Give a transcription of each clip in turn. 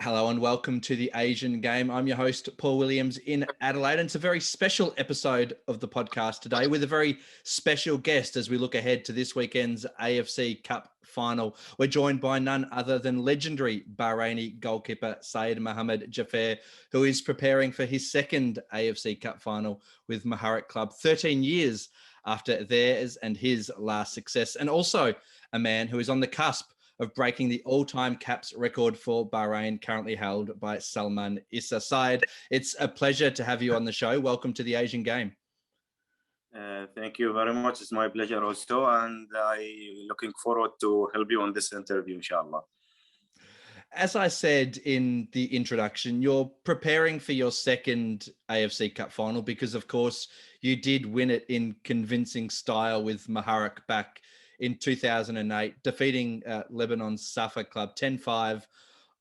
Hello and welcome to the Asian Game. I'm your host, Paul Williams in Adelaide. And it's a very special episode of the podcast today with a very special guest as we look ahead to this weekend's AFC Cup Final. We're joined by none other than legendary Bahraini goalkeeper Sayed Mohammed Jaffer, who is preparing for his second AFC Cup Final with Muharraq Club 13 years after theirs and his last success. And also a man who is on the cusp of breaking the all-time caps record for Bahrain, currently held by Salman Issa. Sayed, it's a pleasure to have you on the show. Welcome to the Asian Game. Thank you very much. It's my pleasure also, and I'm looking forward to help you on this interview, inshallah. As I said in the introduction, you're preparing for your second AFC Cup Final because, of course, you did win it in convincing style with Muharraq back in 2008, defeating Lebanon's Nasaf club 10-5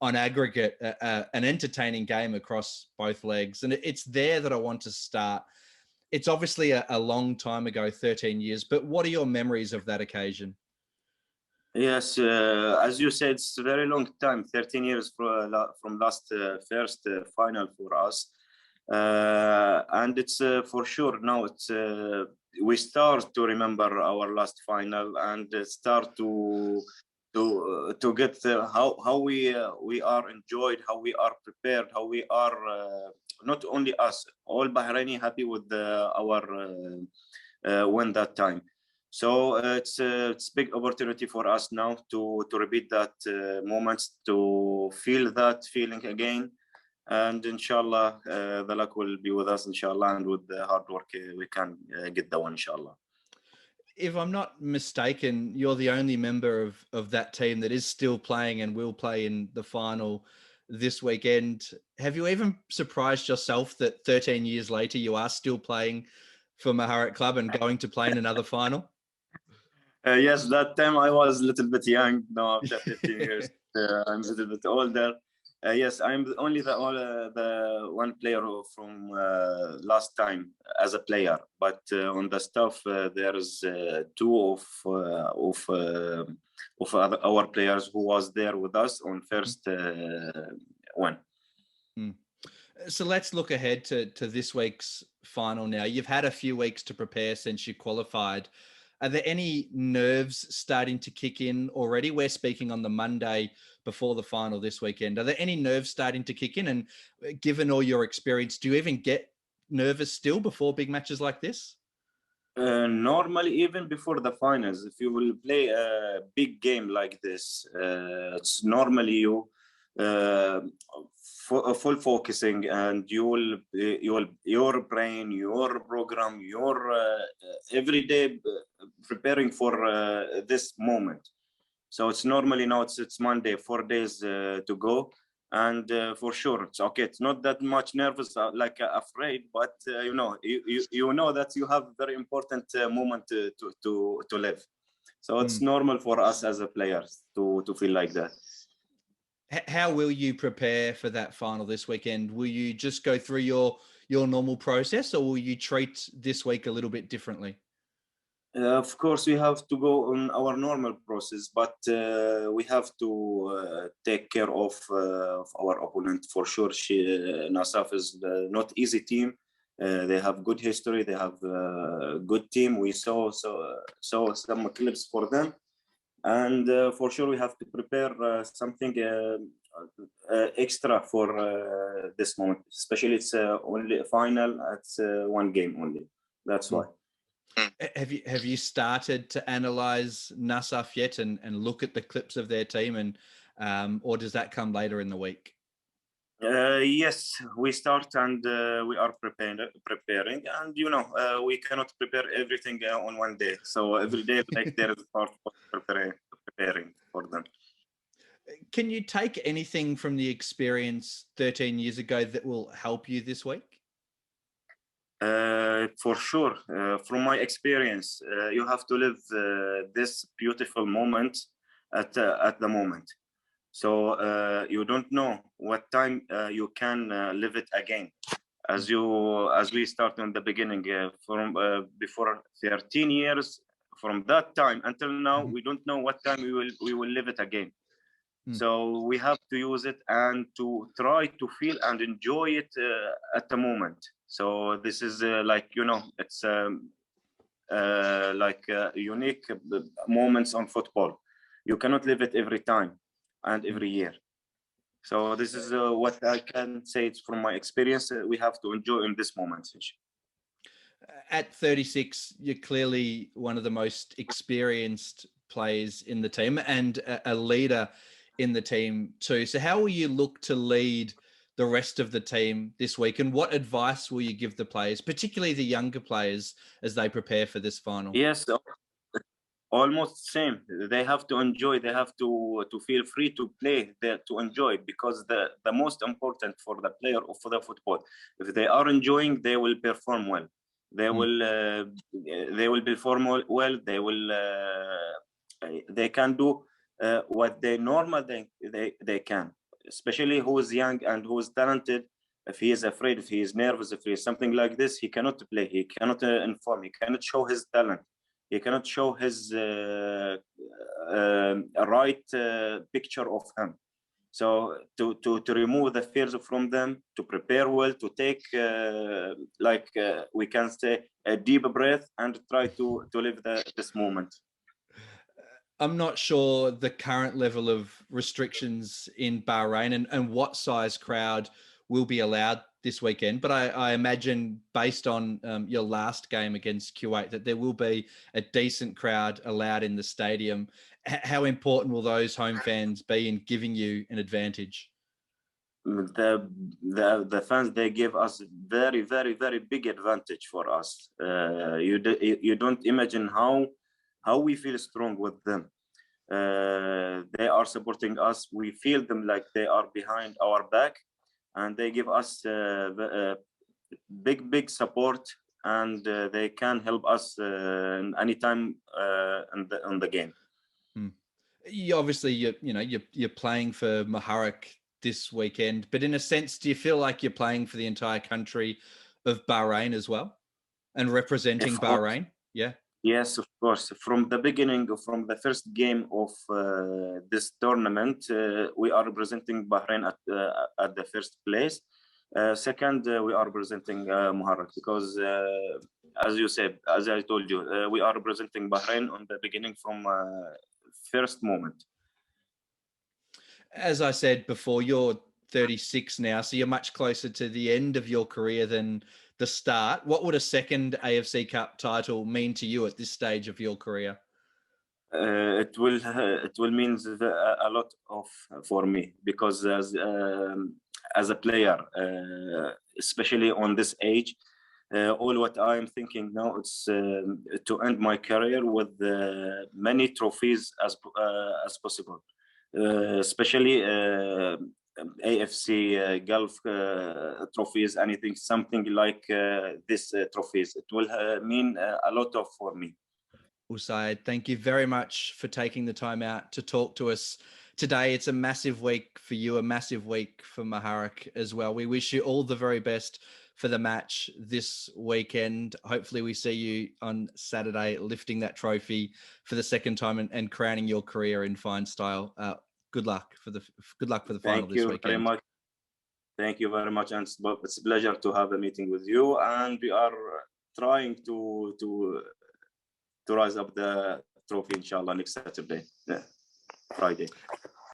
on aggregate, an entertaining game across both legs. And it's there that I want to start. It's obviously a long time ago, 13 years, but what are your memories of that occasion? Yes, as you said, it's a very long time, 13 years from last first final for us. And it's for sure now it's we start to remember our last final and start to get how we are enjoyed, how we are prepared, how we are not only us, all Bahraini happy with our win that time. So it's big opportunity for us now to repeat that moments, to feel that feeling again. And inshallah, the luck will be with us, inshallah, and with the hard work, we can get the one, inshallah. If I'm not mistaken, you're the only member of that team that is still playing and will play in the final this weekend. Have you even surprised yourself that 13 years later you are still playing for Muharraq Club and going to play in another final? Yes, that time I was a little bit young. Now after 15 years, I'm a little bit older. Yes, I'm only the one player from last time as a player, but on the staff there is two of our players who was there with us on first one. So let's look ahead to this week's final now. You've had a few weeks to prepare since you qualified. Are there any nerves starting to kick in already? We're speaking on the Monday before the final this weekend. Are there any nerves starting to kick in? And given all your experience, do you even get nervous still before big matches like this? Normally, even before the finals, if you will play a big game like this, it's normally you full focusing, and your brain, your program, your every day preparing for this moment. So it's normally now it's Monday, 4 days to go, and for sure it's okay. It's not that much nervous, afraid, but you know that you have very important moment to live. So it's normal for us as a players to feel like that. How will you prepare for that final this weekend? Will you just go through your normal process, or will you treat this week a little bit differently? Of course, we have to go on our normal process, but we have to take care of our opponent for sure. Nasaf is not easy team. They have good history. They have a good team. We saw some clips for them. And for sure, we have to prepare something extra for this moment. Especially, it's only a final. It's one game only. That's why. Have you started to analyze Nasaf yet and look at the clips of their team, and or does that come later in the week? Yes, we start and we are preparing, and we cannot prepare everything on one day. So every day, there is part of preparing for them. Can you take anything from the experience 13 years ago that will help you this week? For sure. From my experience, you have to live this beautiful moment at the moment. So you don't know what time you can live it again. As we start in the beginning, from before 13 years, from that time until now, we don't know what time we will live it again. So we have to use it and to try to feel and enjoy it at the moment. So this is it's unique moments on football. You cannot live it every time and every year. So this is what I can say. It's from my experience. We have to enjoy in this moment. At 36, you're clearly one of the most experienced players in the team and a leader in the team too. So how will you look to lead the rest of the team this week? And what advice will you give the players, particularly the younger players, as they prepare for this final? Yes, almost same. They have to enjoy. They have to feel free to play, to enjoy, because the most important for the player or for the football, if they are enjoying, they will perform well. They will perform well. They can do what they normally they can, especially who is young and who is talented. If he is afraid, if he is nervous, if he is something like this, he cannot play. He cannot inform. He cannot show his talent. He cannot show his right picture of him. So to remove the fears from them, to prepare well, to take we can say a deep breath and try to live this moment. I'm not sure the current level of restrictions in Bahrain and what size crowd will be allowed this weekend, but I imagine based on your last game against Kuwait that there will be a decent crowd allowed in the stadium. How important will those home fans be in giving you an advantage? The fans, they give us very, very, very big advantage for us. You don't imagine how we feel strong with them. They are supporting us. We feel them like they are behind our back, and they give us big support, and they can help us anytime on the game. You're playing for Muharraq this weekend, but in a sense, do you feel like you're playing for the entire country of Bahrain as well and representing Bahrain? Yeah. Yes, of course. From the beginning, from the first game of this tournament, we are representing Bahrain at the first place. Second, we are representing Muharraq because, as you said, as I told you, we are representing Bahrain on the beginning from first moment. As I said before, you're 36 now, so you're much closer to the end of your career than the start. What would a second AFC Cup title mean to you at this stage of your career? It will mean a lot for me, because as a player, especially on this age, all what I'm thinking now is to end my career with many trophies as possible, especially AFC Gulf trophies, something like this trophies. It will mean a lot for me. Well, Sayed, thank you very much for taking the time out to talk to us today. It's a massive week for you, a massive week for Muharraq as well. We wish you all the very best for the match this weekend. Hopefully we see you on Saturday lifting that trophy for the second time and crowning your career in fine style. Good luck for the final this weekend. Very much. Thank you very much, and it's a pleasure to have a meeting with you. And we are trying to rise up the trophy, inshallah, next Saturday, Friday.